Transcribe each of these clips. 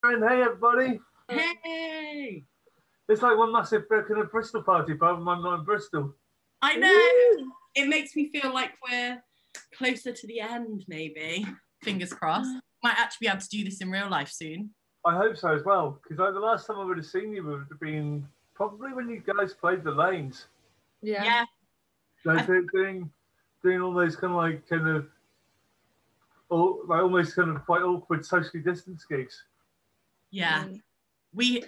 Catherine. Hey, everybody. Hey! It's like one massive kind of Bristol party, but I'm not in Bristol. I know. It makes me feel like we're closer to the end, maybe. Fingers crossed. Might actually be able to do this in real life soon. I hope so as well, because like, the last time I would have seen you would have been probably when you guys played the lanes. Yeah. Like doing all those kind of almost kind of quite awkward socially distanced gigs. Yeah. We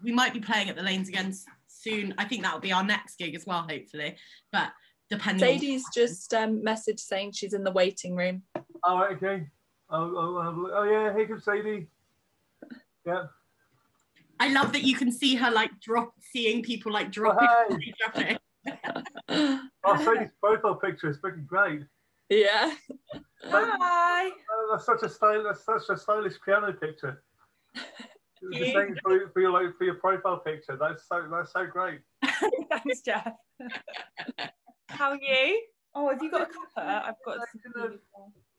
might be playing at the lanes again soon. I think that'll be our next gig as well, hopefully. But depending Sadie's just messaged saying she's in the waiting room. All right, okay. Oh yeah, hey, come Sadie. Yeah. I love that you can see her like seeing people like dropping. Oh, hey. Oh, Sadie's profile picture is freaking great. Yeah. Hi. That's such a stylish piano picture. The same for your profile picture. That's so great. Thanks, Jeff. How are you? Oh, have you got a cuppa? I've got.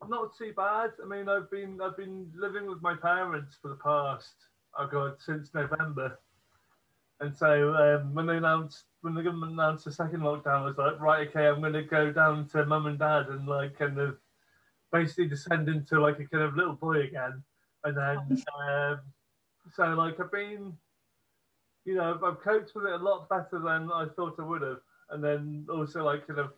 Not too bad. I mean, I've been living with my parents for the past since November, and so when the government announced the second lockdown, I was like, right, okay, I'm going to go down to mum and dad and like kind of basically descend into like a kind of little boy again, and then so like I've been, I've coped with it a lot better than I thought I would have, and then also like kind of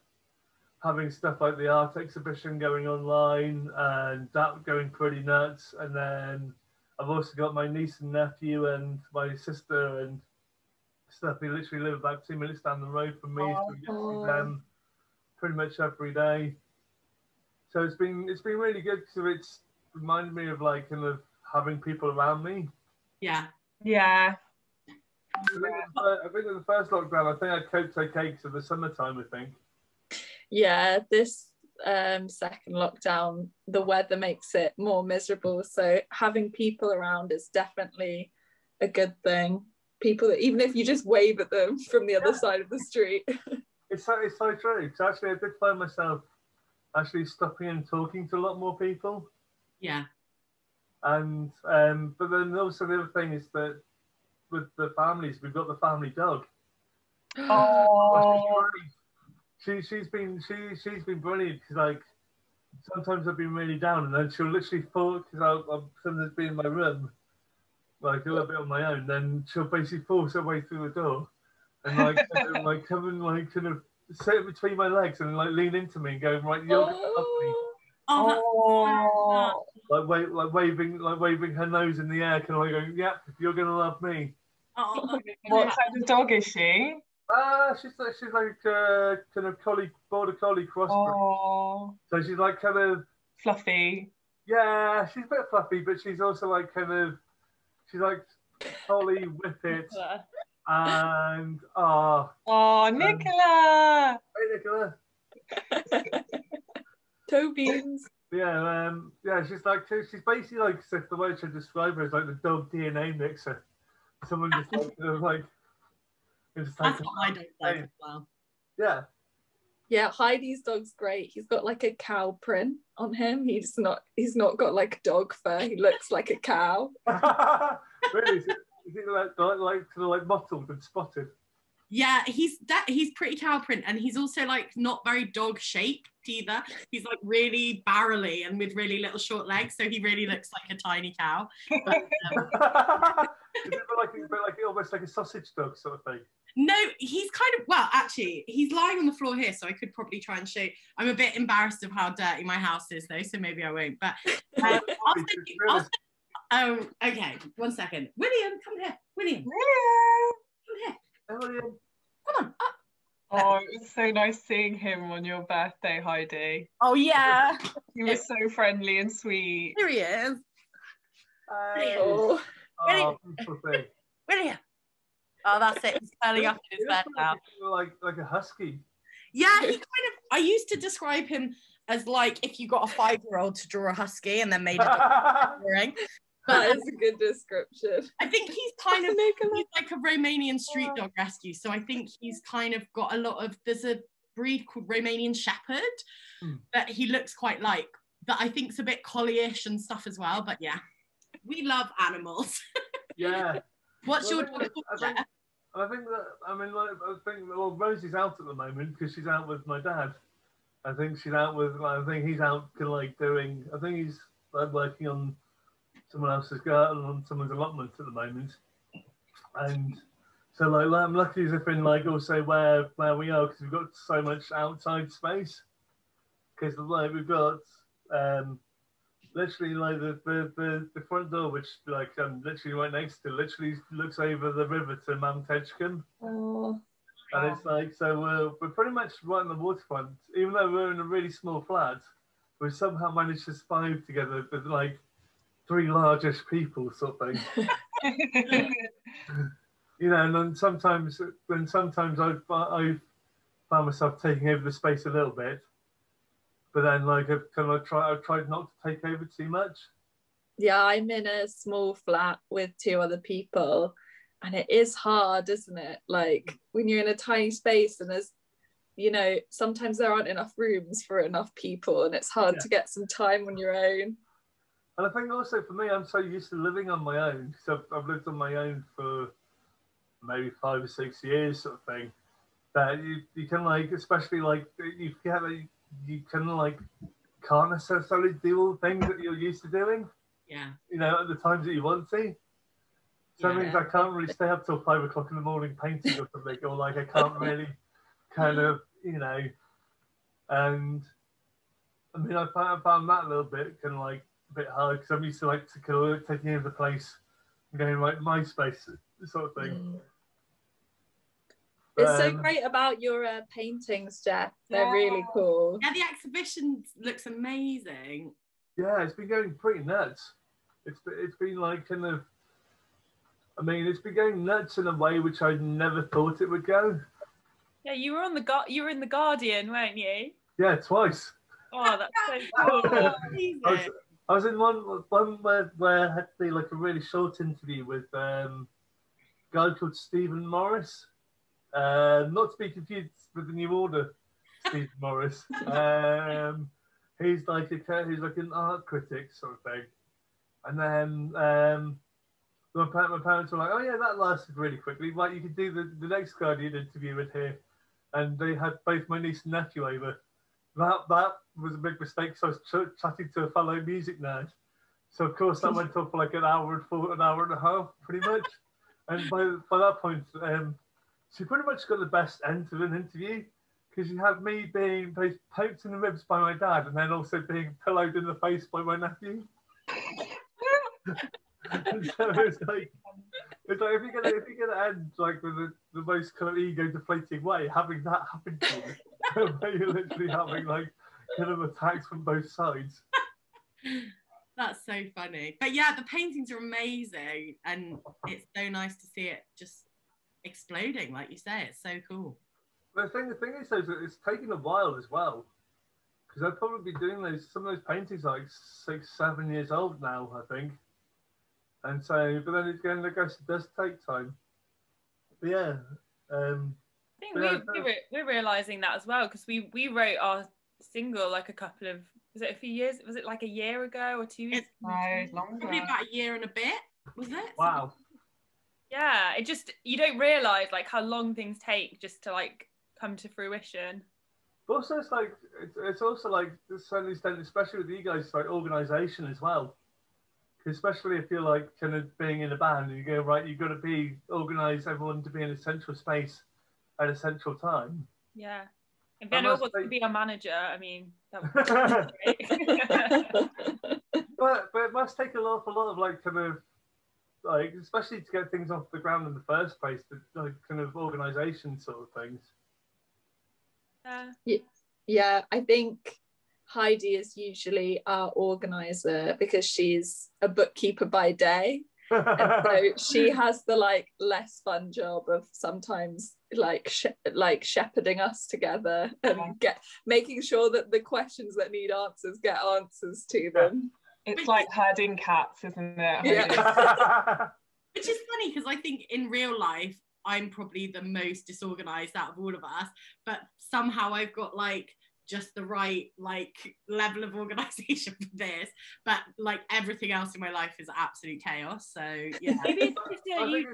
having stuff like the art exhibition going online and that going pretty nuts. And then I've also got my niece and nephew and my sister and stuff. They literally live about 2 minutes down the road from me, so we get to see them pretty much every day. So it's been really good because it's reminded me of like kind of having people around me. Yeah. Yeah. I think in the first lockdown, I think I coped okay because of the summertime, I think. Yeah, this second lockdown, the weather makes it more miserable. So having people around is definitely a good thing. People that even if you just wave at them from the other side of the street. It's so true. So actually, I did find myself actually stopping and talking to a lot more people. Yeah. And but then also the other thing is that with the families, we've got the family dog. Oh. She's been brilliant because like sometimes I've been really down and then she'll literally fall because I'll sometimes be in my room like a little bit on my own, then she'll basically force her way through the door and like come and like kind of sit between my legs and like lean into me and go, right, you're gonna love me. Oh. Like waving her nose in the air, kind of like going, yep, you're gonna love me. Oh, What kind of dog is she? She's like kind of border collie crossbreed. Oh. So she's like kind of Fluffy. yeah, she's a bit fluffy, but she's also like she's like collie whippet and Oh, Nicola. hey Nicola. Toe beans. Yeah, she's basically like the way I should describe her is like the dog DNA mixer. Someone just like kind of like. that's what my dog like as well. Yeah. Yeah, Heidi's dog's great. He's got like a cow print on him. He's not got like dog fur. He looks like a cow. Really? Is he like mottled and spotted? Yeah, he's pretty cow print, and he's also like not very dog shaped either. He's like really barrely and with really little short legs, so he really looks like a tiny cow. But, is it like almost like a sausage dog sort of thing? no, he's kind of, well, actually, he's lying on the floor here, so I could probably try and show. I'm a bit embarrassed of how dirty my house is, though, so maybe I won't. But okay, 1 second. William, come here. William. Come here. William. Come on. Oh, it was so nice seeing him on your birthday, Heidi. Oh, yeah. He was so friendly and sweet. Here he is. Oh. William. Oh, that's it. He's curling up in his bed now. Like a husky. Yeah, he kind of, I used to describe him as like if you got a 5-year-old to draw a husky and then made a drawing. But That is a good description. I think he's kind of he's like a Romanian street dog rescue. So I think he's kind of got a lot of, there's a breed called Romanian Shepherd that he looks quite like, that I think's a bit collie-ish and stuff as well. But yeah. We love animals. Yeah. What's Well, your dog called, Jeff? I think that, I mean, like, I think, well, Rosie's out at the moment because she's out with my dad. I think she's out with, I think he's out, like, doing, I think he's like, working on someone else's garden, on someone's allotment at the moment. And so, like, I'm lucky as if in, like, also where we are, because we've got so much outside space. Because, like, we've got, literally, like, the front door, which, like, I'm literally right next to, literally looks over the river to Mount Edgecombe. Oh, And it's like, so we're pretty much right on the waterfront. Even though we're in a really small flat, we somehow managed to survive together with, like, 3 largish people, sort of thing. You know, and then sometimes I've found myself taking over the space a little bit. But then, like, I've tried not to take over too much. yeah, I'm in a small flat with 2 other people, and it is hard, isn't it? Like when you're in a tiny space and there's, you know, sometimes there aren't enough rooms for enough people, and it's hard to get some time on your own. And I think also for me, I'm so used to living on my own, because I've lived on my own for maybe 5 or 6 years, sort of thing. That you can, like, especially like you get, you can, like, can't necessarily do all the things that you're used to doing. Yeah. You know, at the times that you want to. So that means I can't really stay up till 5 o'clock in the morning painting or something, or like I can't really kind of, you know. And I mean, I found that a little bit kind of like a bit hard because I'm used to, like, to kind of taking over the place and going, like, my space sort of thing. It's so great about your paintings, Jeff. They're really cool. Yeah, the exhibition looks amazing. Yeah, it's been going pretty nuts. It's been like kind of, I mean, it's been going nuts in a way which I never thought it would go. Yeah, you were in the Guardian, weren't you? Yeah, twice. Oh, that's so cool. I was in one where I had to do, like, a really short interview with a guy called Stephen Morris. Not to be confused with the New Order Stephen Morris. He's like an art critic sort of thing. And then my parents were like, "Oh yeah, that lasted really quickly. Right, you could do the next Guardian interview with here." And they had both my niece and nephew over. That was a big mistake. So I was chatting to a fellow music nerd. So of course that went on for like an hour and a half, pretty much. And by that point, she pretty much got the best end of an interview because she had me being both poked in the ribs by my dad and then also being pillowed in the face by my nephew. And so it's like if you're gonna end like with the most kind of ego deflating way, having that happen to you, where you're literally having like kind of attacks from both sides. That's so funny. But yeah, the paintings are amazing, and it's so nice to see it just exploding, like you say. It's so cool. But the thing is, though, that it's taken a while as well, because I've probably been doing some of those paintings like 6-7 years old now, I think. And so, but then again, I guess it does take time. But yeah. I think we're realising that as well, because we wrote our single like a couple of, was it a few years? Was it like a year ago or 2 years? No, longer. Probably about a year and a bit, was it? Wow. Yeah, it just, you don't realise like how long things take just to like come to fruition. But also, it's like it's also like to a certain extent, especially with you guys, it's like organisation as well. Especially if you're like kind of being in a band and you go, right, you've got to be organised, everyone to be in a central space at a central time. Yeah. If anyone wants to be a manager, I mean, that would be great. but it must take an awful lot of like kind of like, especially to get things off the ground in the first place, the like kind of organisation sort of things. Yeah, I think Heidi is usually our organizer because she's a bookkeeper by day. And so she has the like less fun job of sometimes like shepherding us together and making sure that the questions that need answers get answers to them. It's like herding cats, isn't it? Yeah. Which is funny because I think in real life I'm probably the most disorganized out of all of us, but somehow I've got like just the right like level of organization for this, but like everything else in my life is absolute chaos. So yeah. Maybe it's just,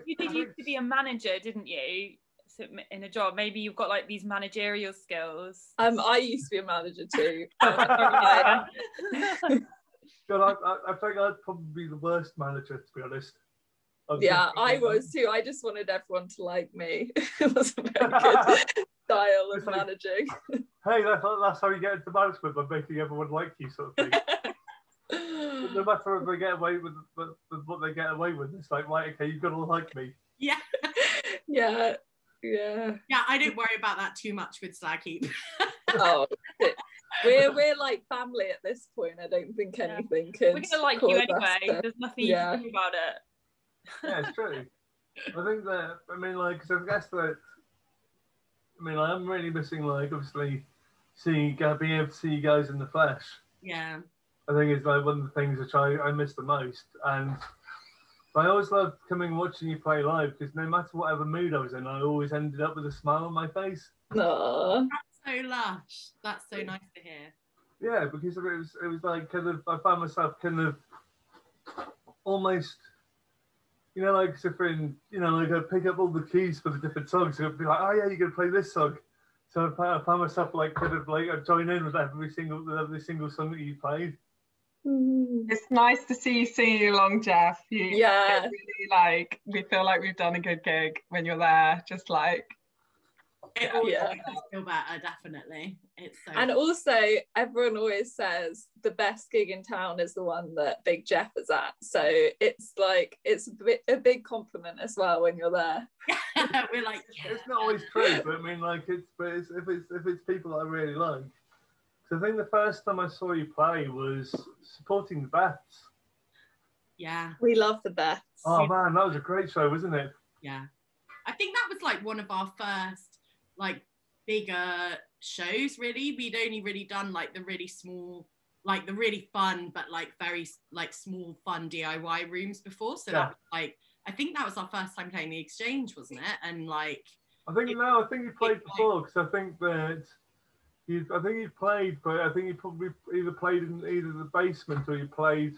you did used to be a manager, didn't you? So in a job, maybe you've got like these managerial skills. I used to be a manager too. God, I think I'd probably be the worst manager, to be honest. Yeah, I was too. I just wanted everyone to like me. It wasn't very good style of like, managing. Hey, that's how you get into management, by making everyone like you, sort of thing. No matter if they get away with what they get away with, it's like, right, okay, you've got to like me. Yeah. Yeah. I don't worry about that too much with Slagheap. Oh, we're like family at this point. I don't think anything could. We're gonna like you anyway. There's nothing you can do about it. Yeah, it's true. I think that, I mean, like, cause I guess that, I mean, I'm really missing, like, obviously, being able to see you guys in the flesh. Yeah. I think it's like one of the things which I miss the most. And I always loved coming and watching you play live, because no matter whatever mood I was in, I always ended up with a smile on my face. Aww. That's so lush. That's so nice to hear. Yeah, because it was like kind of, I found myself kind of almost, you know, like if I'd pick up all the keys for the different songs, so I'd be like, oh yeah, you're gonna play this song. So I found myself like kind of like I'd join in with every single song that you played. It's nice to see you singing along, Jeff. Yeah. Really, like, we feel like we've done a good gig when you're there. Just like, it always makes us feel better, definitely. It's so and also everyone always says the best gig in town is the one that Big Jeff is at, so it's like it's a big compliment as well when you're there. We're like, it's not always true, but I mean, like, if it's people that I really like. So I think the first time I saw you play was supporting the Beths. Yeah, we love the Beths. Oh man, that was a great show, wasn't it? Yeah, I think that was like one of our first like bigger shows. Really, we'd only really done like the really small, like the really fun but like very like small fun DIY rooms before. So that was like, I think that was our first time playing the Exchange, wasn't it? And like, I think you played before, because I think you played, but I think you probably either played in either the basement or you played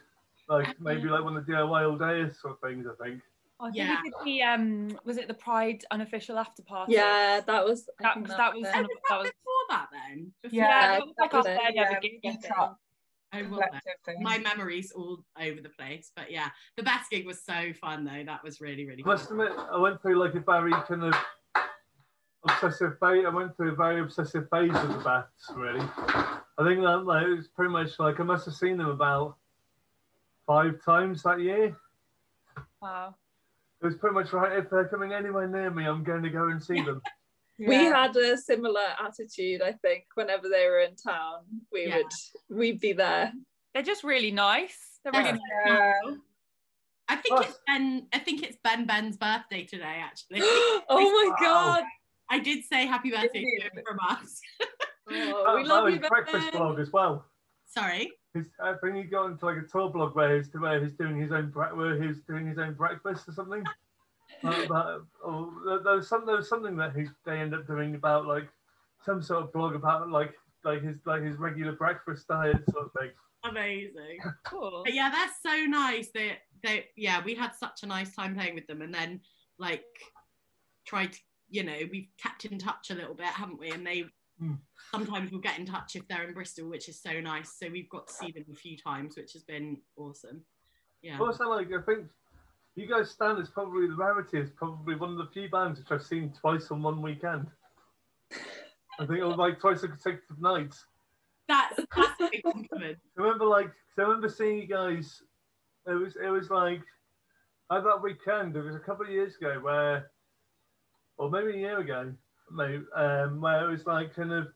like maybe like one of the DIY all day sort of things, I think. I think we did the was it the Pride unofficial after party? Yeah, that was before that then. That was like our third ever gig. My memory's all over the place, but yeah, the Best gig was so fun though. That was really, really I must admit, I went through like a very kind of obsessive phase. I went through a very obsessive phase with the Beths, really. I think that like, it was pretty much like I must have seen them about 5 times that year. Wow. It was pretty much right, if they're coming anywhere near me, I'm going to go and see them. We had a similar attitude, I think. Whenever they were in town, we'd be there. They're just really nice. They're really nice. I think it's Ben's birthday today, actually. Oh my god! I did say happy birthday to him from us. We love you, breakfast blog as well. Sorry. I think he got into like a tour blog where he's doing his own breakfast or something. There was something that they end up doing about like some sort of blog about like his regular breakfast diet sort of thing. Amazing. Cool. But yeah, they're so nice. We had such a nice time playing with them, and then like tried to, we've kept in touch a little bit, haven't we? And they sometimes will get in touch if they're in Bristol, which is so nice. So we've got to see them a few times, which has been awesome. Yeah. Also, like, I think you guys stand as probably the rarity is probably one of the few bands which I've seen twice on one weekend. I think it was like twice on consecutive nights. That's a big compliment. I remember seeing you guys. It was like at that weekend. It was a couple of years ago or maybe a year ago, where it was like kind of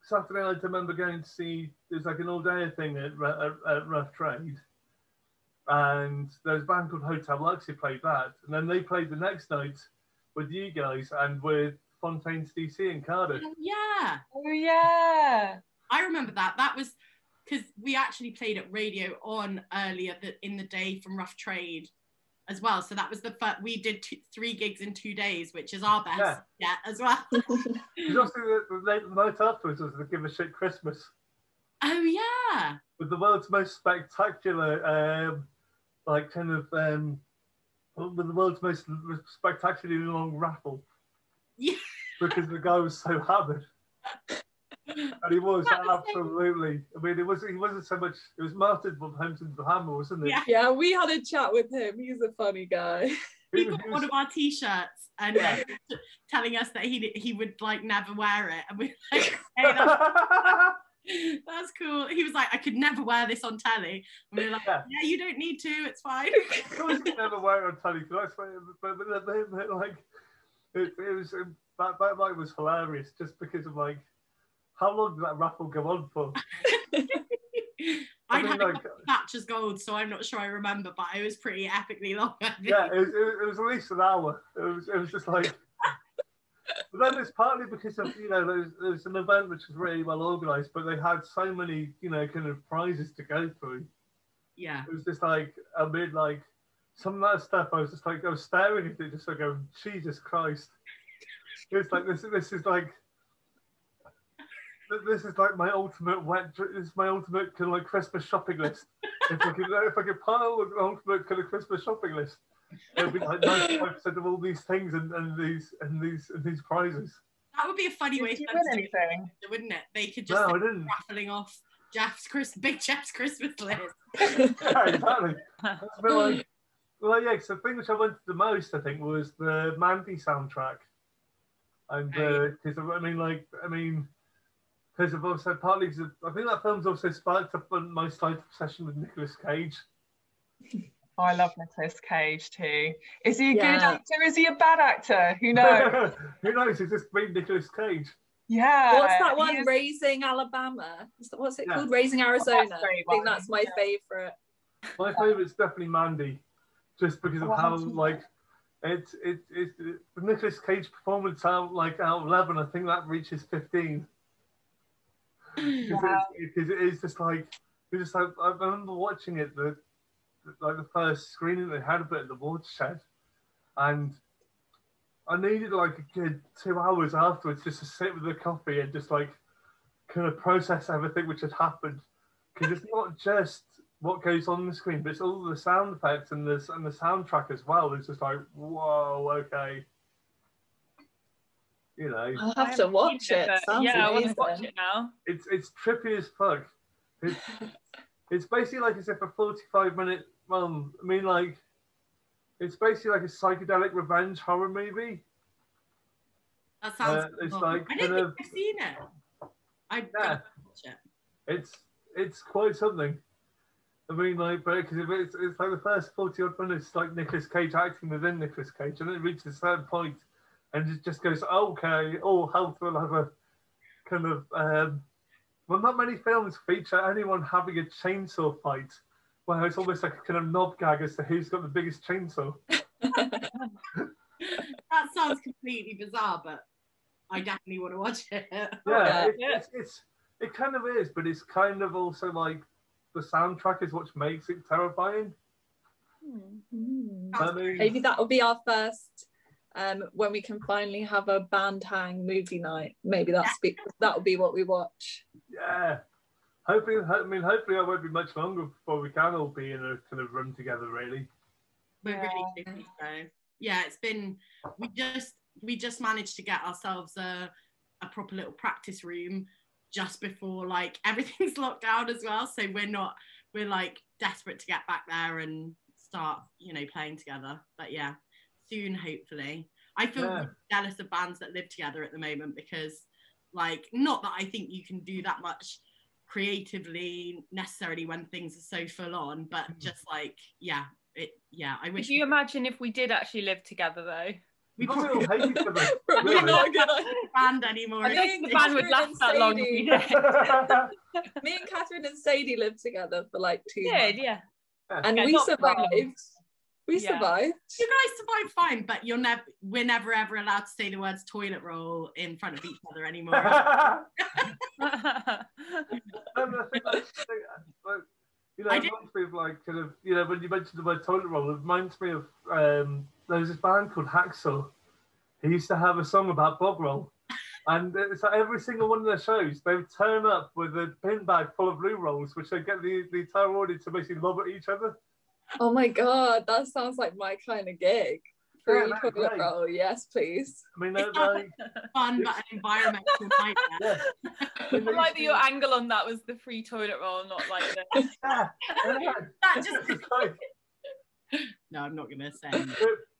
Saturday night. I remember going to see. It was like an all-day thing at Rough Trade, and there was a band called Hotel Lux who played that, and then they played the next night with you guys and with Fontaine's DC in Cardiff. Oh yeah. I remember that. That was because we actually played at Radio On earlier in the day from Rough Trade as well. So that was the first, we did 3 gigs in 2 days, which is our best yet as well. Because obviously the night afterwards was the Give a Shit Christmas. Oh yeah. With the world's most spectacular, with the world's most spectacularly long raffle. Yeah. Because the guy was so hammered. And he was absolutely. I mean, he wasn't so much. It was Martin von Hampton the Hammer, wasn't it? Yeah, we had a chat with him. He's a funny guy. He got one of our t-shirts and telling us that he would like never wear it, and we were like, hey, that's cool. He was like, I could never wear this on telly. And we were like, yeah, you don't need to. It's fine. Of course, you never wear it on telly. But like, it was that night was hilarious just because of like. How long did that raffle go on for? I had Thatcher's Gold, so I'm not sure I remember, but it was pretty epically long. Yeah, it was at least an hour. It was just like. But then it's partly because of there was an event which was really well organised, but they had so many kind of prizes to go through. Yeah. It was just like like some of that stuff. I was staring at it, just like going, Jesus Christ! It's like this is like. This is like my ultimate this is my ultimate kind of like Christmas shopping list. If I could pile an ultimate kind of Christmas shopping list, it would be like 95% of all these things and these prizes. That would be a funny way to win anything, wouldn't it? They could just raffling off Big Jeff's Christmas list. Yeah, exactly. That's like, so the thing which I wanted the most, I think, was the Mandy soundtrack, and because because I've also partly, I think that film's also sparked up my slight obsession with Nicolas Cage. Oh, I love Nicolas Cage too. Is he a good actor? Is he a bad actor? Who knows? Who knows? He's just been Nicolas Cage. Yeah. What's that one? Raising Alabama. What's it called? Raising Arizona. I think that's my favourite. My favourite's definitely Mandy, just because of how like it's the Nicolas Cage performance out of 11. I think that reaches 15. Because it is just like I remember watching it the first screening they had of it at the watershed, and I needed like a good 2 hours afterwards just to sit with the coffee and just like kind of process everything which had happened, because it's not just what goes on the screen, but it's all the sound effects and the soundtrack as well. It's just like, whoa, okay. I'll have to watch it. I want to watch it now. It's trippy as fuck. It's basically like as if a 45-minute it's basically like a psychedelic revenge horror movie. That sounds it's like I don't think I've seen it. I've got to watch it. It's quite something. I mean, like, but because it's like the first 40-odd minutes, like Nicolas Cage acting within Nicolas Cage, and then it reaches a certain point. And it just goes, okay, health will have a kind of, not many films feature anyone having a chainsaw fight, where it's almost like a kind of knob gag as to who's got the biggest chainsaw. That sounds completely bizarre, but I definitely want to watch it. Yeah, it kind of is, but it's kind of also like the soundtrack is what makes it terrifying. Maybe that will be our first. When we can finally have a band hang movie night, maybe that'll be what we watch. Yeah, hopefully I won't be much longer before we can all be in a kind of room together. Really, we're really hoping so. Yeah, it's been we just managed to get ourselves a proper little practice room just before like everything's locked down as well. So we're like desperate to get back there and start playing together. But yeah. Soon, hopefully. I feel jealous of bands that live together at the moment because, like, not that I think you can do that much creatively necessarily when things are so full on, but just like, I wish. Could you imagine if we did actually live together though? We probably all hate each other. We're not a good band anymore. I don't think the band would last that long if we did. Me and Catherine and Sadie lived together for like 2 months. Yeah. And we survived. We survived. You guys survived fine, but we're never ever allowed to say the words toilet roll in front of each other anymore. You know, it reminds me of like kind of, you know, when you mentioned the word toilet roll, it reminds me of there was this band called Hacksaw. He used to have a song about bog roll. And it's like every single one of their shows, they would turn up with a bin bag full of loo rolls, which they get the entire audience to basically lob at each other. Oh my God, that sounds like my kind of gig. Free toilet roll, yes, please. I mean, they're fun, but an environmental nightmare. Yeah. I like that your angle on that was the free toilet roll, not like the... That just... No, I'm not going to say.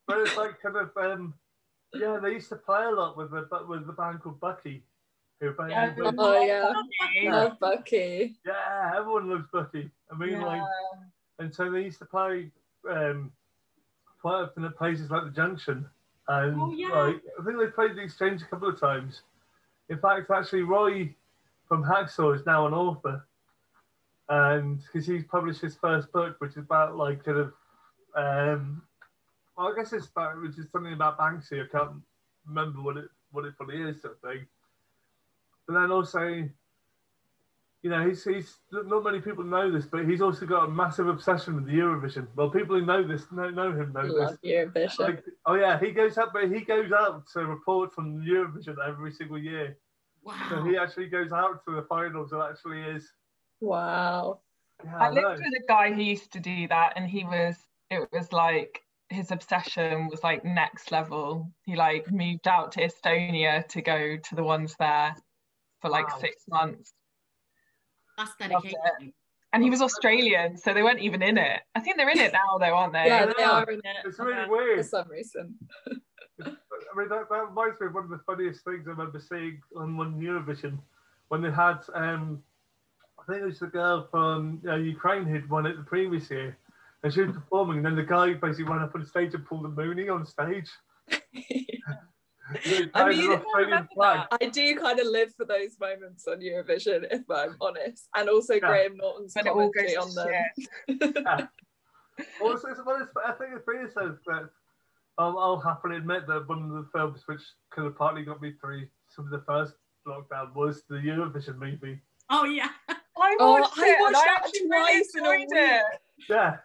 But it's like kind of... yeah, they used to play a lot with the band called Bucky. Love Bucky. Yeah, everyone loves Bucky. I mean, like, and so they used to play quite often at places like the Junction, and like I think they played the Exchange a couple of times. In fact, actually, Roy from Hacksaw is now an author, and because he's published his first book, which is about like kind of. Well, I guess it's about, which is something about Banksy. I can't remember what it fully is, sort of thing. But then also, you know, he's not many people know this, but he's also got a massive obsession with the Eurovision. Well, people who know this know him. Love Eurovision. Like, oh yeah, he goes out to report from Eurovision every single year. Wow. So he actually goes out to the finals and actually is. Wow. Yeah, I lived with a guy who used to do that, and it was like his obsession was like next level. He like moved out to Estonia to go to the ones there for like 6 months. That's dedication. And he was Australian, so they weren't even in it. I think they're in it now though, aren't they? Yeah, they are in it. It's really weird. For some reason. I mean, that reminds me of one of the funniest things I remember seeing on one Eurovision when they had, I think it was the girl from Ukraine who'd won it the previous year. And she was performing, and then the guy basically ran up on stage and pulled a moonie on stage. I mean, I do kind of live for those moments on Eurovision, if I'm honest, and also Graham Norton's commentary on them. Also, I think the thing is that I'll happily admit that one of the films which kind of partly got me through some of the first lockdown was the Eurovision movie. Oh yeah. I watched that twice in a week. Yeah.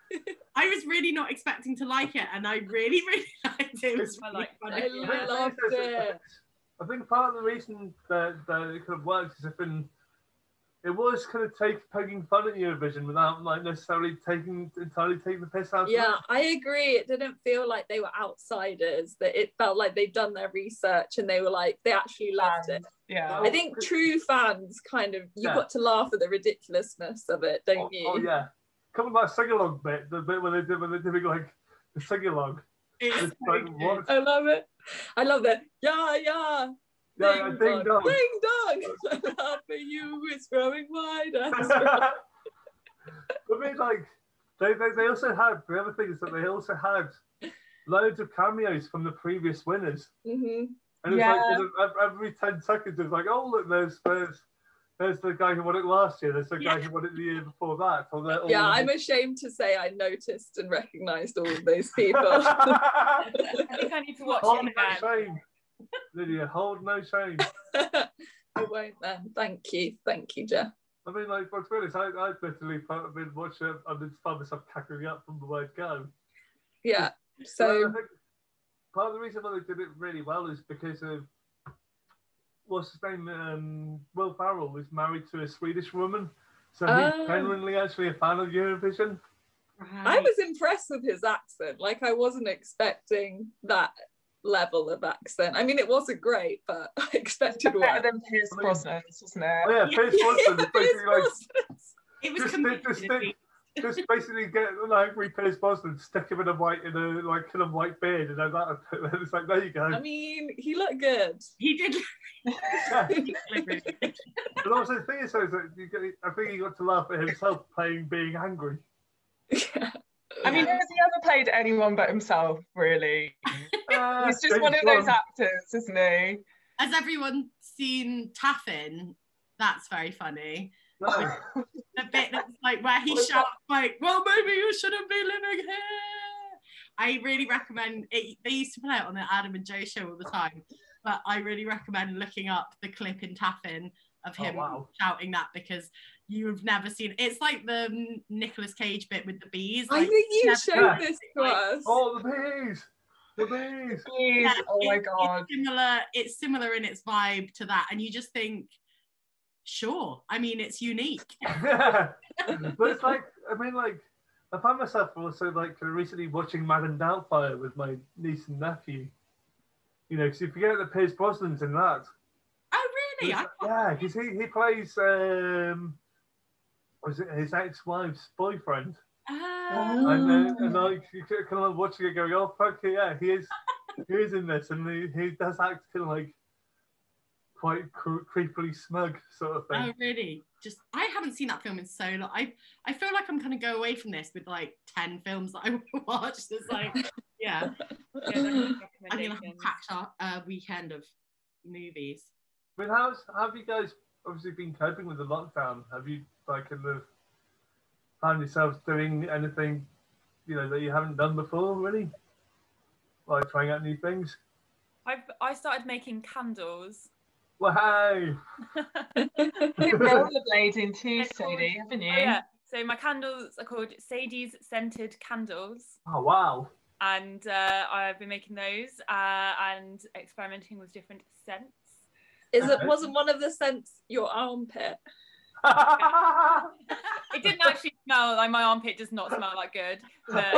I was really not expecting to like it, and I really, really liked it. It was really funny. I loved it. I think part of the reason that it kind of works is it was kind of poking fun at Eurovision without like necessarily entirely taking the piss out of it. Yeah, I agree. It didn't feel like they were outsiders, that it felt like they'd done their research and they were like, they actually loved it. Yeah. I think true fans kind of, you got to laugh at the ridiculousness of it, don't you? Oh yeah. Coming back sing-along bit, the bit where they did like the sing-along. It's like, what? I love it. I love that. Yeah. Ding dong. Ding dong. The love for you is growing wider. I mean, like, they also had, the other thing is that they also had loads of cameos from the previous winners. Mm-hmm. And it's like every 10 seconds, it's like, oh, look, there's the guy who won it last year. There's the guy who won it the year before that. I'm ashamed to say I noticed and recognised all of those people. I think I need to watch it again. No shame, Lydia. Hold no shame. I won't then. Thank you, Jeff. I mean, like, to be honest, I literally been watching it. I've been finding myself cackling up from the word go. Yeah. So I think part of the reason why they did it really well is because of what's his name? Will Ferrell is married to a Swedish woman, so he's genuinely actually a fan of Eurovision. I was impressed with his accent. Like, I wasn't expecting that level of accent. I mean, it wasn't great, but I expected better than Pierce Brosnan's, wasn't it? Oh yeah, Pierce Brosnan. It was just basically get an angry Pierce Brosnan, stick him in a white beard, and then that. It's like, there you go. I mean, he looked good. He did. Yeah. But also the thing is, that I think he got to laugh at himself being angry. Yeah. I mean, has he ever played anyone but himself, really? He's just one of those actors, isn't he? Has everyone seen Taffin? That's very funny. No. The bit that's like where he shouts like, well, maybe you shouldn't be living here. I really recommend it. They used to play it on the Adam and Joe show all the time, but I really recommend looking up the clip in Taffin of him wow. shouting that, because you've never seen it's like the Nicolas Cage bit with the bees. I Like, think you showed this to us. Oh, the bees. The bees. Yeah, oh my god. It's similar in its vibe to that, and you just think, sure. I mean, it's unique. Yeah. But it's like, I mean, like, I found myself also like recently watching Madame Doubtfire with my niece and nephew. You know, because you forget that Pierce Brosnan's in that. Oh, really? Yeah, because he plays was it his ex-wife's boyfriend? And like you kind of watching it going, oh fuck yeah, he is in this, and he does act kind of like quite creepily smug sort of thing. Oh, really? Just I haven't seen that film in so long. I feel like I'm gonna go away from this with like 10 films that I watched. It's like, yeah. I mean, I've packed a weekend of movies. I mean, have you guys obviously been coping with the lockdown? Have you like kind of found yourselves doing anything, you know, that you haven't done before, really? Like trying out new things? I started making candles. Wow! You've rollerblading too, Sadie, haven't you? Oh, yeah. So my candles are called Sadie's Scented Candles. Oh, wow. And I've been making those and experimenting with different scents. Wasn't one of the scents your armpit? It didn't actually smell like, my armpit does not smell that good. But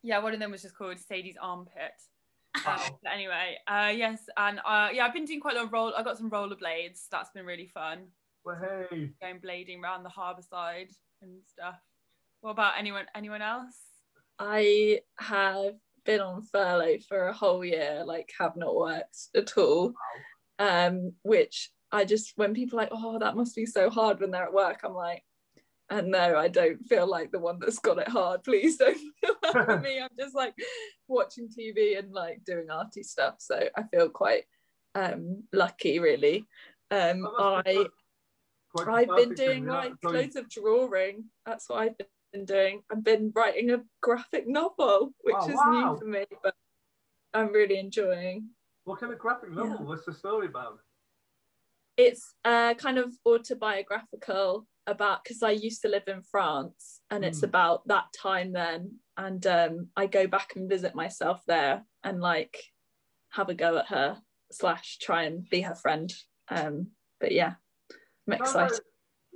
yeah, one of them was just called Sadie's Armpit. But anyway, yes, and yeah, I've been doing quite a lot of I got some rollerblades. That's been really fun. Well, hey. Going blading around the harbour side and stuff. What about anyone else? I have been on furlough for a whole year, like have not worked at all. Which I just, when people are like, oh, that must be so hard when they're at work, I'm like, and no, I don't feel like the one that's got it hard. Please don't feel that for me. I'm just like watching TV and like doing arty stuff. So I feel quite lucky, really. I've been doing like loads of drawing. That's what I've been doing. I've been writing a graphic novel, which is new for me, but I'm really enjoying. What kind of graphic novel? Yeah. What's the story about? It's kind of autobiographical about, because I used to live in France, and it's about that time then, and I go back and visit myself there and like have a go at her / try and be her friend. But yeah, I'm excited.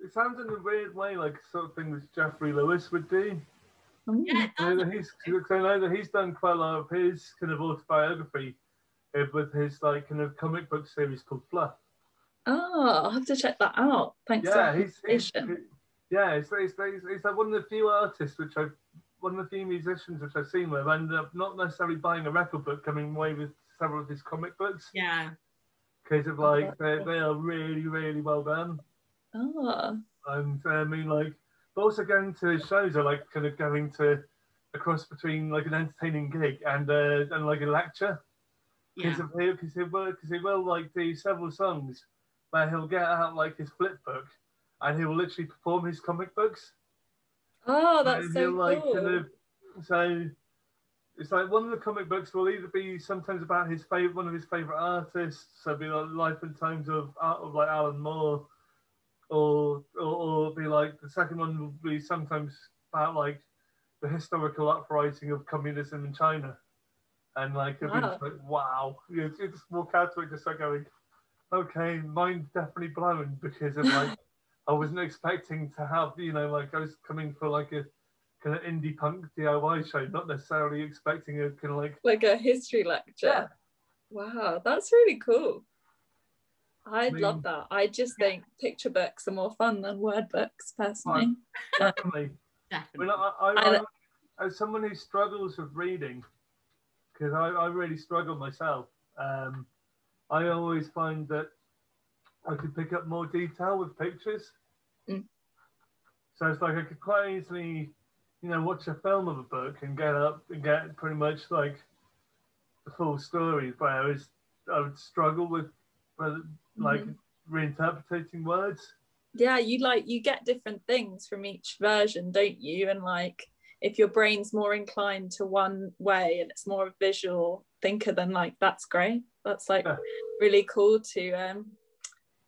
It sounds in a weird way like sort of thing that Jeffrey Lewis would do. Yeah, I know that he's done quite a lot of his kind of autobiography with his like kind of comic book series called Fluff. Oh, I'll have to check that out. Thanks. He's like one of the few artists one of the few musicians which I've seen where I've ended up not necessarily buying a record but coming away with several of his comic books. Yeah. Because of like they are really, really well done. Oh. And I mean like, but also going to his shows are like kind of going to a cross between like an entertaining gig and like a lecture. Because he will like do several songs where he'll get out like his flip book and he will literally perform his comic books. Oh, that's so cool. So it's like one of the comic books will either be sometimes about one of his favorite artists, so it'll be like Life and Times of like Alan Moore, or be like the second one will be sometimes about like the historical uprising of communism in China. And like, it'd be just like, wow. You just walk out to it just like going, okay, mine's definitely blown because of like, I wasn't expecting to have, you know, like I was coming for like a kind of indie punk DIY show, not necessarily expecting a kind of like a history lecture. Yeah. Wow, that's really cool. I'd love that. I just think picture books are more fun than word books, personally. Definitely. Definitely. I as someone who struggles with reading, because I really struggle myself. I always find that I could pick up more detail with pictures. So it's like I could quite easily, you know, watch a film of a book and get pretty much like the full story, whereas I would struggle with like reinterpreting words. Yeah, you get different things from each version, don't you? And like, if your brain's more inclined to one way and it's more a visual thinker, then like that's great. That's like really cool to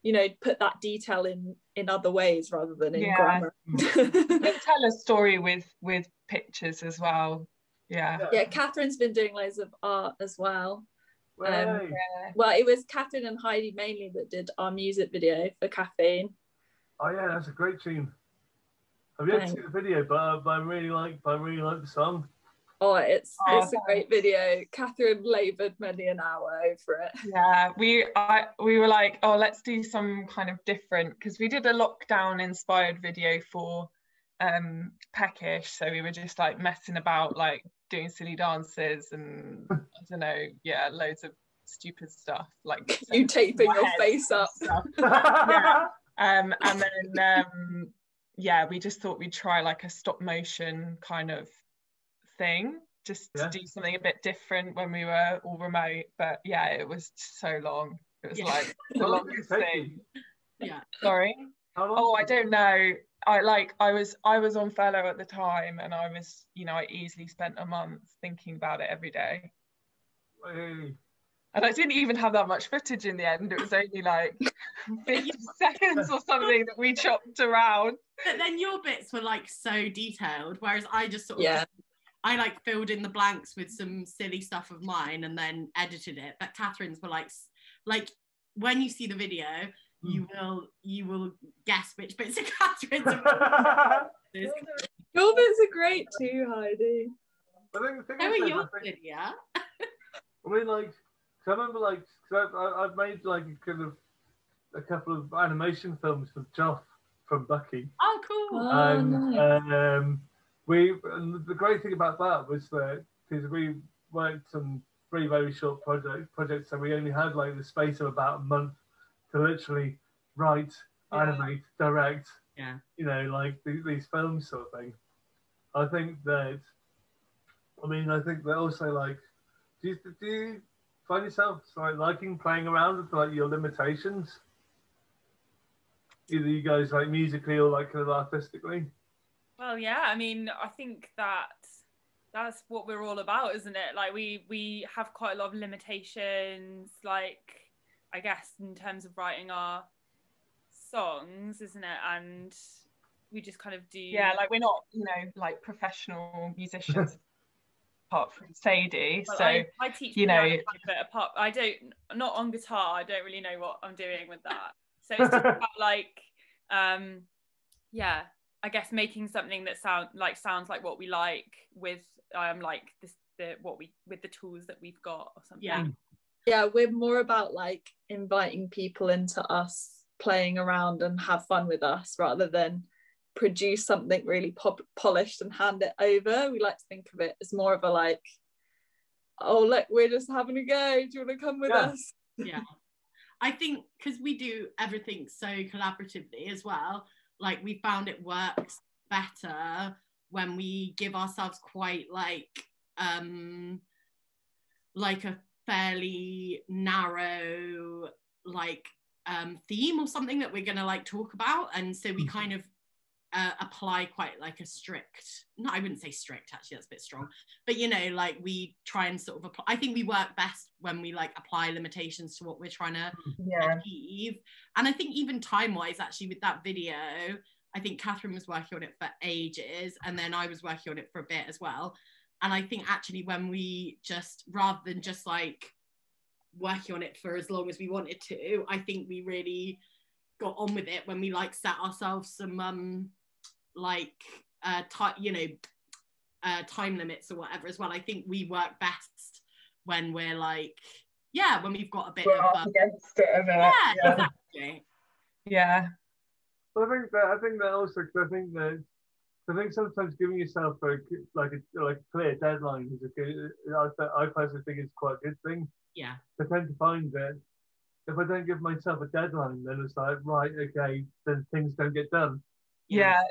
you know, put that detail in other ways rather than in grammar. Tell a story with pictures as well. Yeah, Catherine's been doing loads of art as well. Well, it was Catherine and Heidi mainly that did our music video for Caffeine. Oh yeah, that's a great tune. I've yet to see the video, but I really like the song. Oh, it's a great video. Catherine laboured many an hour over it. Yeah, we were like, oh, let's do some kind of different, because we did a lockdown inspired video for Peckish, so we were just like messing about, like doing silly dances and I don't know, loads of stupid stuff, like you taping your face up. And then we just thought we'd try like a stop motion kind of thing, just to do something a bit different when we were all remote. But it was so long. It was like the longest thing. Sorry. Oh, I don't know. I was on fellow at the time, and I was, I easily spent a month thinking about it every day. Hey. And I didn't even have that much footage in the end. It was only like 50 seconds or something that we chopped around. But then your bits were like so detailed, whereas I just sort of I like filled in the blanks with some silly stuff of mine and then edited it. But Catherine's were like when you see the video, you will guess which bits are Catherine's. Your bits are great too, Heidi. I think the thing How are yours, Lydia? I mean, like, cause I remember, like, I've made like a couple of animation films for Joff from Bucky. Oh, cool. And the great thing about that was that because we worked on three very short projects, so we only had like the space of about a month to literally write, animate, direct, like these films sort of thing. I think that also, like, do you find yourself liking playing around with like your limitations? Either you guys like musically or like kind of artistically? Well, yeah, I mean, I think that's what we're all about, isn't it? Like we have quite a lot of limitations, like, I guess, in terms of writing our songs, isn't it? And we just kind of do. Yeah, like we're not, like professional musicians apart from Sadie. Well, so I teach piano, but apart, not on guitar. I don't really know what I'm doing with that. So it's just about like, I guess making something that sounds like what we like with like with the tools that we've got or something. Yeah, we're more about like inviting people into us, playing around and have fun with us, rather than produce something really polished and hand it over. We like to think of it as more of a like, oh look, we're just having a go, do you want to come with us? Yeah, I think because we do everything so collaboratively as well, like we found it works better when we give ourselves quite like a fairly narrow like theme or something that we're gonna like talk about, and so we kind of apply quite like a strict, no, I wouldn't say strict, actually that's a bit strong, but like we try and sort of apply. I think we work best when we like apply limitations to what we're trying to achieve. And I think even time-wise, actually, with that video, I think Catherine was working on it for ages, and then I was working on it for a bit as well. And I think actually when we just, rather than just like working on it for as long as we wanted to, I think we really got on with it when we like set ourselves some time limits or whatever as well. I think we work best when we're like, when we've got a bit of against it a bit. Exactly. Yeah. Well, I think that also, I think sometimes giving yourself a clear deadline is a good. I personally think it's quite a good thing. Yeah. I tend to find that if I don't give myself a deadline, then it's like, right, okay, then things don't get done. Yeah.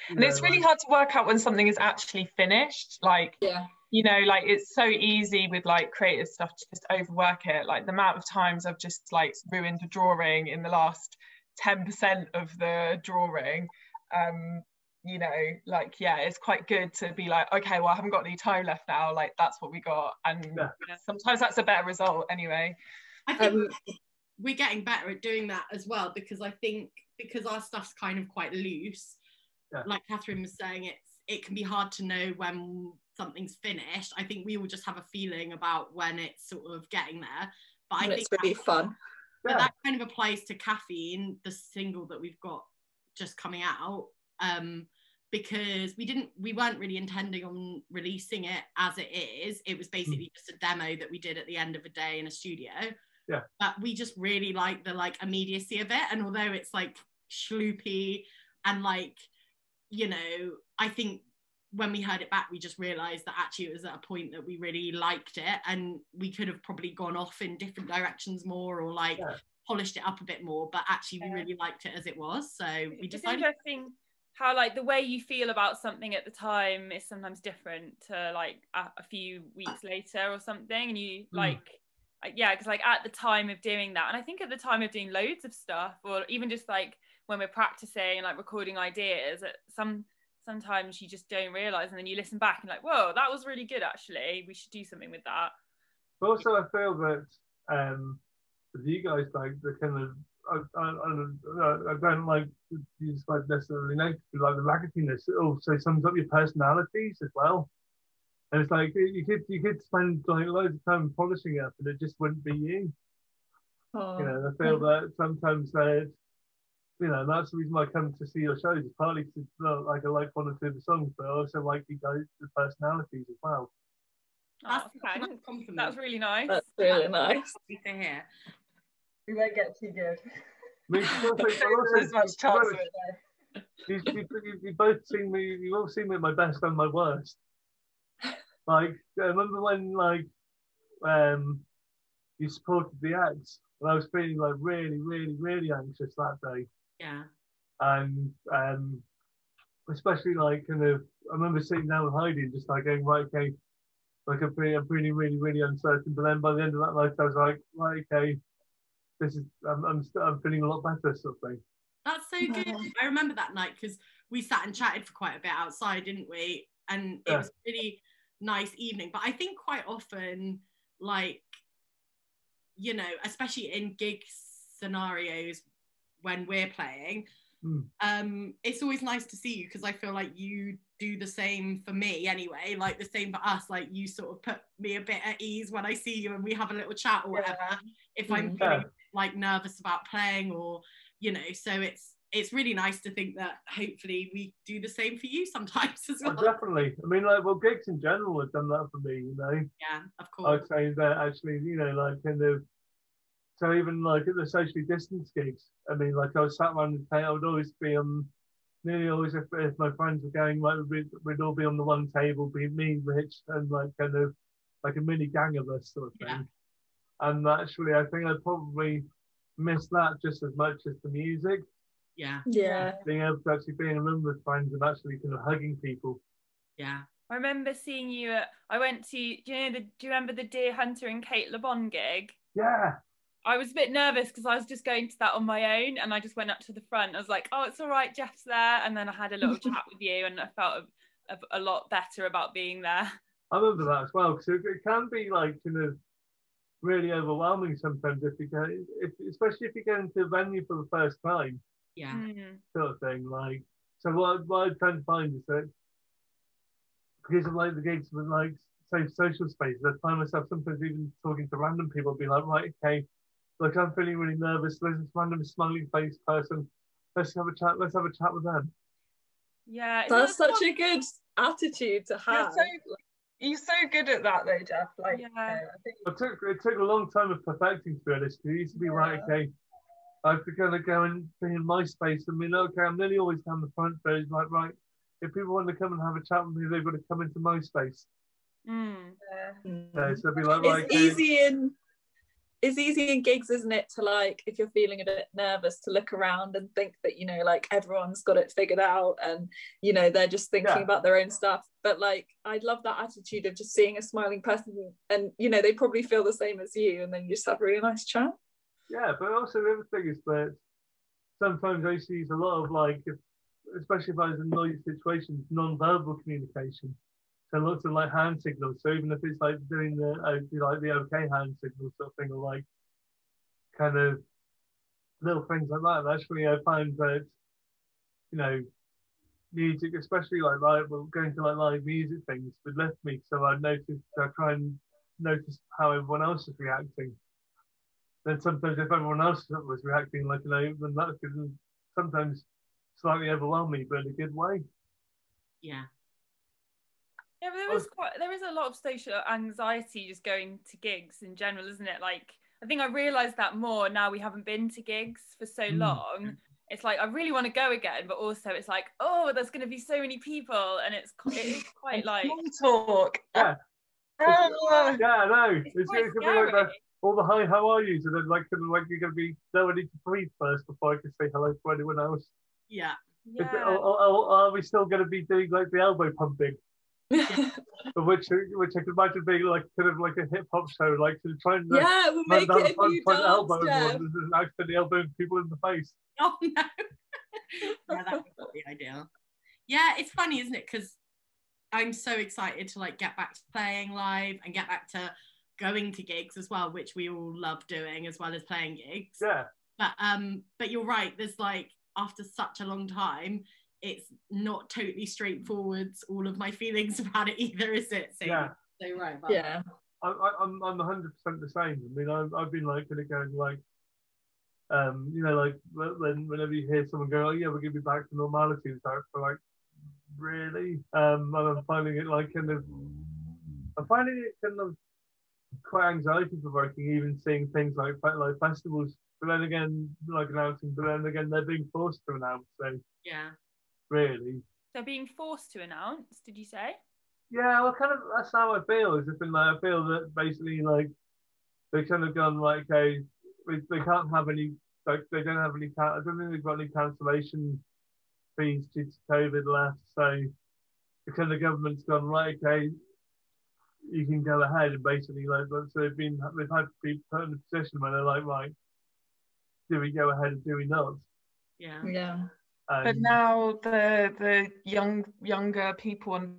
And it's really hard to work out when something is actually finished. Like, like it's so easy with like creative stuff to just overwork it. Like the amount of times I've just like ruined a drawing in the last 10% of the drawing. It's quite good to be like, okay, well, I haven't got any time left now, like that's what we got, and sometimes that's a better result anyway. I think we're getting better at doing that as well, because I think because our stuff's kind of quite loose, like Catherine was saying, it can be hard to know when something's finished. I think we all just have a feeling about when it's sort of getting there. But I think it's really fun. But that kind of applies to Caffeine, the single that we've got just coming out, because we weren't really intending on releasing it as it is. It was basically just a demo that we did at the end of a day in a studio. Yeah. But we just really like the like immediacy of it, and although it's like schloopy and like, you know, I think when we heard it back, we just realized that actually it was at a point that we really liked it, and we could have probably gone off in different directions more, or like polished it up a bit more, but actually we really liked it as it was. So we decided. It's interesting how like the way you feel about something at the time is sometimes different to like a few weeks later or something, and you like because like at the time of doing that, and I think at the time of doing loads of stuff, or even just like when we're practicing and like recording ideas, sometimes you just don't realize, and then you listen back and like, whoa, that was really good, actually we should do something with that. But also I feel that with you guys, like the kind of I don't like to use like necessarily negative, like the ragginess. It also sums up your personalities as well. And it's like you could spend like loads of time polishing it up, and it just wouldn't be you. You know, I feel that sometimes you know, that's the reason why I come to see your shows. It's partly to like I like one or two of the songs, but I also like you guys, the personalities as well. That's a nice compliment. That's really nice. That's really nice. To hear. We won't get too good. I mean, there's much chance of it there. You both seen me. You've all seen me at my best and my worst. Like I remember when like you supported the acts, and I was feeling like really, really, really anxious that day. Yeah. And especially like kind of, I remember sitting down with Heidi and just like going, right, okay, like I'm really, really, really uncertain. But then by the end of that night, I was like, right, okay, this is, I'm feeling a lot better, sort of thing. That's so good. I remember that night because we sat and chatted for quite a bit outside, didn't we? And it was a really nice evening. But I think quite often, like, you know, especially in gig scenarios when we're playing, it's always nice to see you, because I feel like you do the same for me anyway, like the same for us. Like you sort of put me a bit at ease when I see you and we have a little chat or whatever, if I'm feeling like nervous about playing, or you know, so it's really nice to think that hopefully we do the same for you sometimes as well. Oh, definitely. I mean, like, well, gigs in general have done that for me, you know. Yeah, of course. I'd say that actually, you know, like kind of, so even like at the socially distanced gigs, I mean, like I was sat around the table, I would always be nearly always, if my friends were going, like we'd all be on the one table, be me, Rich, and like kind of like a mini gang of us sort of thing. Yeah. And actually, I think I probably miss that just as much as the music. Yeah. Yeah. Being able to actually be in a room with friends and actually kind of hugging people. Yeah. I remember seeing you at, do you remember the Deer Hunter and Kate Le Bon gig? Yeah. I was a bit nervous because I was just going to that on my own, and I just went up to the front. I was like, oh, it's all right, Jeff's there. And then I had a little chat with you, and I felt a lot better about being there. I remember that as well, because it can be like kind of really overwhelming sometimes especially if you go into a venue for the first time. Yeah. Sort of thing. Like, so what I'm trying to find is that because of like the gigs with like say social spaces, I find myself sometimes even talking to random people, be like, right, okay, like I'm feeling really nervous. There's this random smiling face person. Let's have a chat with them. Yeah, that's such a good attitude to have. You're so good at that though, Jeff. Like, yeah. I think it took a long time of perfecting, to be honest. It used to be right, okay, I have to kind of go and be in my space. I mean, okay, I'm nearly always down the front, but it's like, right, if people want to come and have a chat with me, they've got to come into my space. So it'd be like, right, it's easy in gigs, isn't it, to like, if you're feeling a bit nervous, to look around and think that, you know, like everyone's got it figured out and, you know, they're just thinking about their own stuff. But like, I'd love that attitude of just seeing a smiling person and, you know, they probably feel the same as you, and then you just have a really nice chat. Yeah, but also the other thing is that sometimes I used to use a lot of like, especially if I was in noisy situations, non-verbal communication. So lots of like hand signals. So even if it's like doing the okay hand signal sort of thing, or like kind of little things like that. Actually, I find that, you know, music, especially like well, going to like live music things, would lift me. So I try and notice how everyone else is reacting. Then sometimes if everyone else was reacting like, then that could sometimes slightly overwhelm me, but in a good way. Yeah. Yeah, but there is a lot of social anxiety just going to gigs in general, isn't it? Like, I think I realised that more now we haven't been to gigs for so long. It's like I really want to go again, but also it's like, oh, there's going to be so many people, and it is quite like small talk. Yeah. Yeah, I know. It's quite gonna be scary. like all the hi, how are you? And then like you're gonna be no, I need to breathe first before I can say hello to anyone else. Yeah. Are we still gonna be doing like the elbow pumping? which I could imagine being like kind of like a hip hop show, like to try and we'll make it a new dance, elbow everyone and accidentally elbowing people in the face. Oh no. Yeah, that would be ideal. Yeah, it's funny, isn't it? Because I'm so excited to like get back to playing live and get back to going to gigs as well, which we all love doing as well as playing gigs. Yeah. But you're right, there's like after such a long time, it's not totally straightforward, all of my feelings about it either, is it? So yeah. So right about yeah. that. I'm 100% the same. I mean, I've been like kind of going like, you know, like whenever you hear someone go, oh yeah, we're gonna be back to normality, it's like really, and I'm finding it kind of quite anxiety provoking, even seeing things like festivals, but then again like announcing, but then again they're being forced to announce. So yeah, really, they're being forced to announce. Did you say? Yeah, well, kind of that's how I feel. Is if in like I feel that basically like they kind of gone like, okay, they can't have any like they don't have any. I don't think they've got any cancellation fees due to COVID left. So because the government's gone right, okay, you can go ahead and basically like so they've had to be put in a position where they're like, right, do we go ahead or do we not? Yeah. But now the younger people on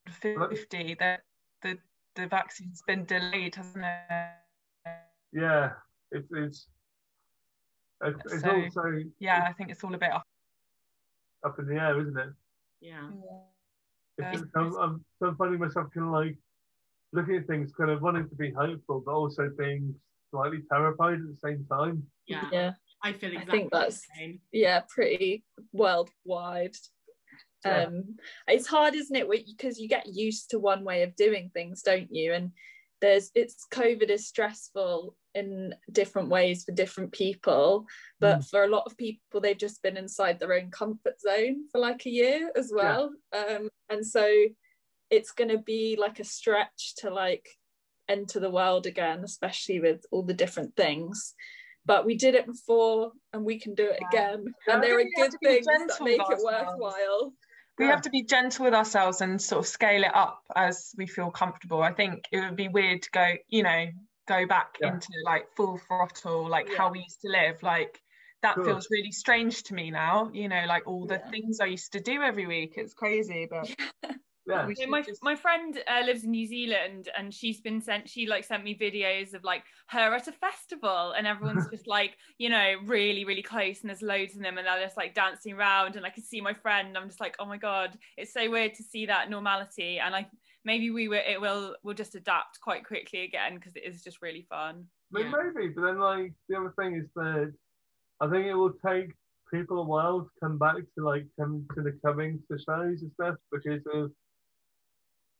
50 that the vaccine's been delayed, hasn't it? Yeah, it's so, also I think it's all a bit up in the air, isn't it? Yeah. I'm finding myself kind of like looking at things, kind of wanting to be hopeful, but also being slightly terrified at the same time. Yeah. I feel exactly. I think that's pretty worldwide. It's hard, isn't it? Because you get used to one way of doing things, don't you? And COVID is stressful in different ways for different people, but for a lot of people they've just been inside their own comfort zone for like a year as well. And so it's going to be like a stretch to like enter the world again, especially with all the different things. But we did it before and we can do it again. And there are good things that make it worthwhile. We have to be gentle with ourselves and sort of scale it up as we feel comfortable. I think it would be weird to go back into like full throttle, like how we used to live. Like that feels really strange to me now, like all the things I used to do every week. It's crazy, but my friend lives in New Zealand, and she sent me videos of like her at a festival, and everyone's just like really really close, and there's loads of them, and they're just like dancing around, and I can see my friend, and I'm just like, oh my god, it's so weird to see that normality. And maybe we'll just adapt quite quickly again, because it is just really fun. Maybe, but then like the other thing is that I think it will take people a while to come back to coming to shows and stuff, because of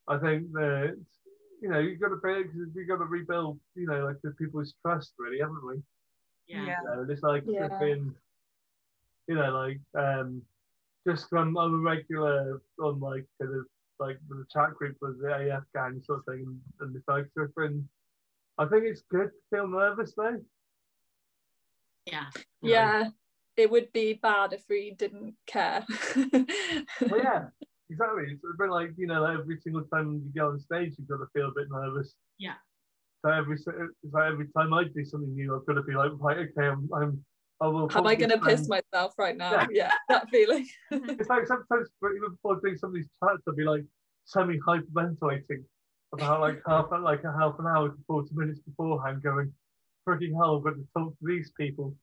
I think that you've got to rebuild like the people's trust, really, haven't we? And it's like been just from a regular on like kind of like the chat group with the AF gang sort of thing, and it's like and I think it's good to feel nervous though. It would be bad if we didn't care. Well, exactly. It's a bit like every single time you go on stage, you've got to feel a bit nervous. Yeah. So every time I do something new, I've got to be like, right, okay, I will. Am I going to piss myself right now? Yeah, that feeling. It's like sometimes even before doing some of these chats, I'll be like semi-hyperventilating about like half an hour to 40 minutes beforehand, going, freaking hell, I've got to talk to these people.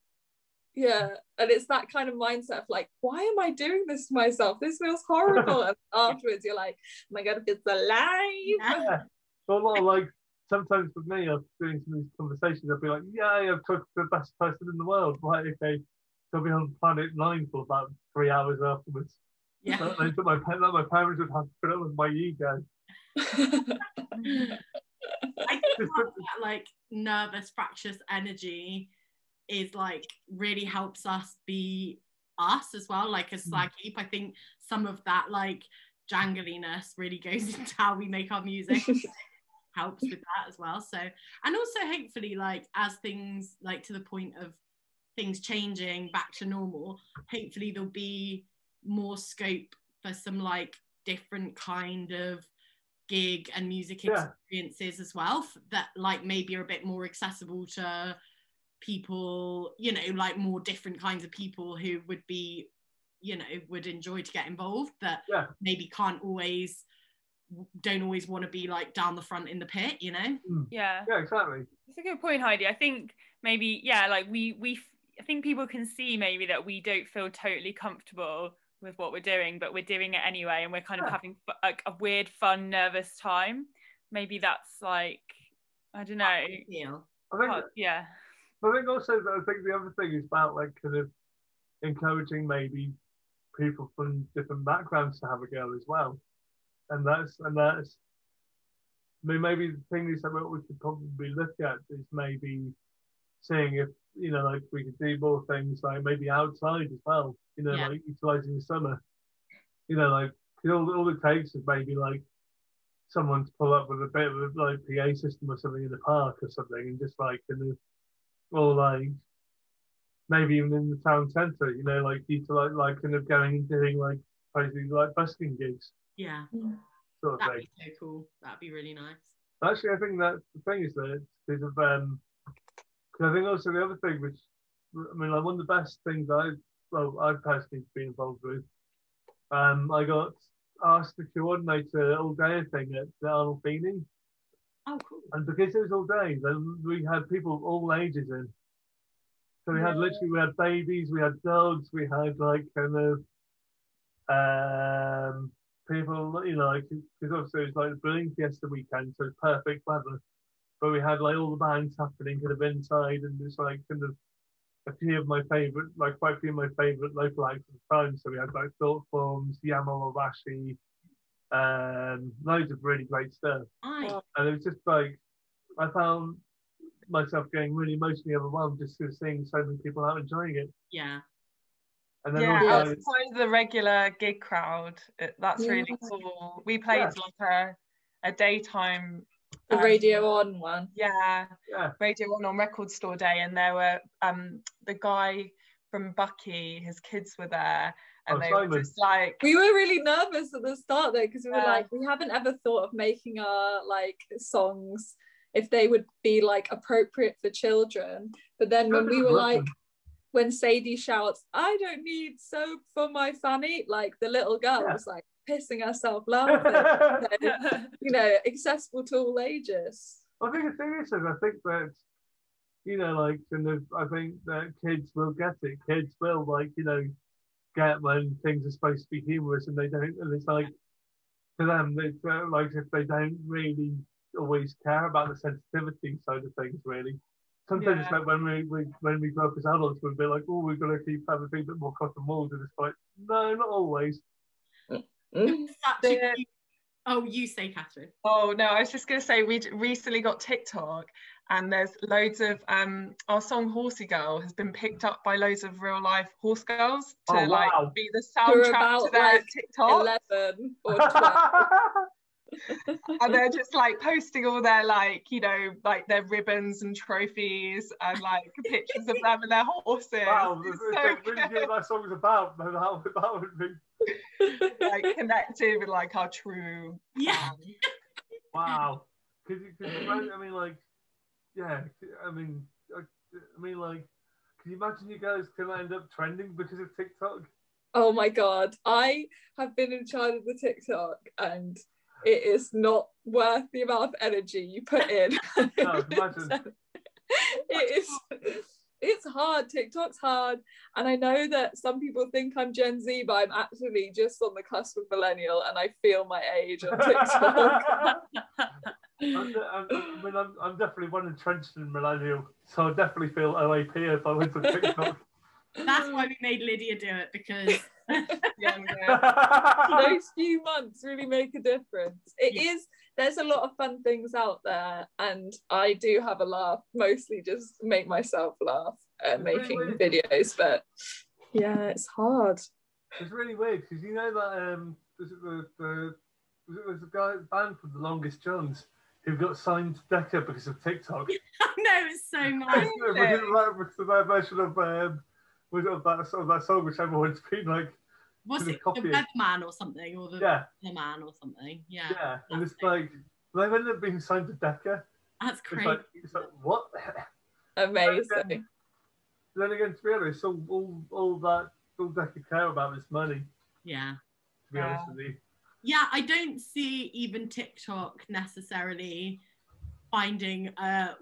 Yeah, and it's that kind of mindset of like, why am I doing this to myself? This feels horrible. And afterwards, you're like, oh my god, it's alive. Yeah. So a lot of like, sometimes with me, I'm doing some of these conversations, I'll be like, yeah, I've talked to the best person in the world. Right, okay. So I'll be on Planet 9 for about 3 hours afterwards. Yeah. But my parents would have to put up with my ego. I think that like nervous, fractious energy is like really helps us be us as well. Like as Slagheap, I think some of that like jangliness really goes into how we make our music. Helps with that as well. So, and also hopefully like as things like to the point of things changing back to normal, hopefully there'll be more scope for some like different kind of gig and music experiences as well that like maybe are a bit more accessible to people, you know, like more different kinds of people who would be, you know, would enjoy to get involved that maybe don't always want to be like down the front in the pit, you know. Yeah Exactly. It's a good point, Heidi. I think maybe like I think people can see maybe that we don't feel totally comfortable with what we're doing, but we're doing it anyway, and we're kind of having like a weird, fun, nervous time. Maybe that's like, I don't know. I think also that I think the other thing is about like kind of encouraging maybe people from different backgrounds to have a go as well, and that's. I mean, maybe the thing is that what we could probably look at is maybe seeing if, you know, like we could do more things like maybe outside as well, you know, like utilising the summer, you know, like all it takes is maybe like someone to pull up with a bit of a like PA system or something in the park or something, and just like kind of, or like maybe even in the town centre, you know, like utilize like kind of going and doing like basically like busking gigs. Yeah. Sort of That'd thing. be so cool. That'd be really nice. Actually, I think that's the thing is that because of because I think also the other thing, which I mean, like one of the best things I've personally been involved with, I got asked to coordinate an all day thing at the Arnold Feeney. Oh, cool. And because it was all day, then we had people of all ages in. So we had babies, we had dogs, we had like kind of people, you know, like because obviously it was like the Berlin Fiesta weekend, so it's perfect weather. But we had like all the bands happening kind of inside, and there's like kind of quite a few of my favourite local acts at the time. So we had like Thought Forms, Yamal Obashi, loads of really great stuff. And it was just like I found myself getting really emotionally overwhelmed just sort of seeing so many people out enjoying it. Yeah. And then outside of the regular gig crowd, that's really cool. We played like a daytime the Radio On one. Radio On Record Store Day, and there were the guy from Bucky, his kids were there, and they were just like, we were really nervous at the start though, because we were like, we haven't ever thought of making our like songs if they would be like appropriate for children, but then when we were like, when Sadie shouts, "I don't need soap for my fanny," like the little girl was like pissing herself laughing. So, you know, accessible to all ages. I think the thing is, I think that, you know, like, I think that kids will get it. Kids will, like, you know, get when things are supposed to be humorous and they don't, and it's like, to them, it's like if they don't really always care about the sensitivity side of things, really. Sometimes it's like when we grow up as adults, we'll be like, oh, we've got to keep having a bit more cotton wool, and it's like, no, not always. Oh, you say, Catherine. Oh no, I was just going to say we recently got TikTok, and there's loads of our song "Horsey Girl" has been picked up by loads of real life horse girls to like be the soundtrack to their like TikTok. 11 or 12. And they're just like posting all their like, you know, like their ribbons and trophies and like pictures of them and their horses. Wow, it's so really good that song's about. That would be like connected with like our true fan. Wow. Because I mean, like, I mean, like, can you imagine you guys can end up trending because of TikTok? Oh my god, I have been in charge of the TikTok, and it is not worth the amount of energy you put in. No, imagine. It's hard. TikTok's hard, and I know that some people think I'm Gen Z, but I'm actually just on the cusp of millennial, and I feel my age on TikTok. I'm definitely one entrenched in millennial, so I definitely feel OAP if I went to TikTok. That's why we made Lydia do it, because those few months really make a difference. There's a lot of fun things out there, and I do have a laugh, mostly just make myself laugh making really videos, but yeah, it's hard. It's really weird because you know that there's a band called The Longest Johns who got signed to Decca because of TikTok. I know, it's so nice. Because of their version of that song, which everyone's been like. Was it the Weatherman or something, or the Man or something? Yeah. Yeah, and it's like they ended up being signed to Decca. That's crazy. It's like what? Amazing. Then again, to be honest, all Decca care about is money. Yeah. To be honest with you. Yeah, I don't see even TikTok necessarily finding a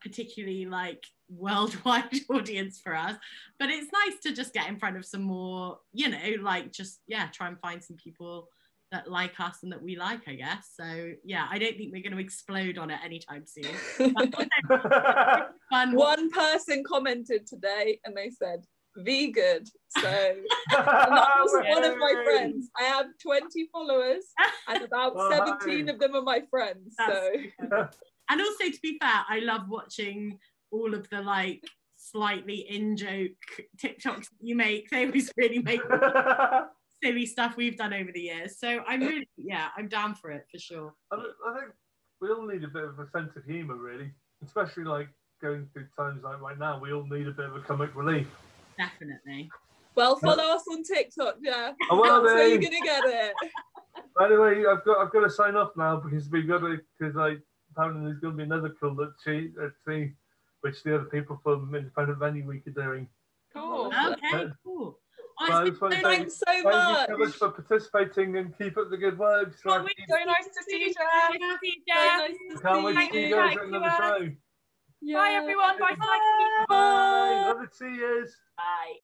particularly like worldwide audience for us, but it's nice to just get in front of some more, like just try and find some people that like us and that we like, I guess. So yeah, I don't think we're going to explode on it anytime soon. One person commented today and they said vegan, so and that was one of my friends. I have 20 followers and about 17 of them are my friends. And also, to be fair, I love watching all of the like slightly in-joke TikToks that you make. They always really make silly stuff we've done over the years. So I'm down for it for sure. I think we all need a bit of a sense of humour, really, especially like going through times like right now. We all need a bit of a comic relief. Definitely. Well, follow us on TikTok, yeah. Oh, well, so you're gonna get it. Anyway, I've got to sign off now because apparently there's going to be another call at sea, which the other people from Independent Venue Week are doing. Cool. Okay, cool. Thanks so much. Thank you so much for participating and keep up the good work. So nice to see you, Jeff. Can't wait to see you guys at another show. Bye, everyone. Bye. Bye. Love it. See you. Bye.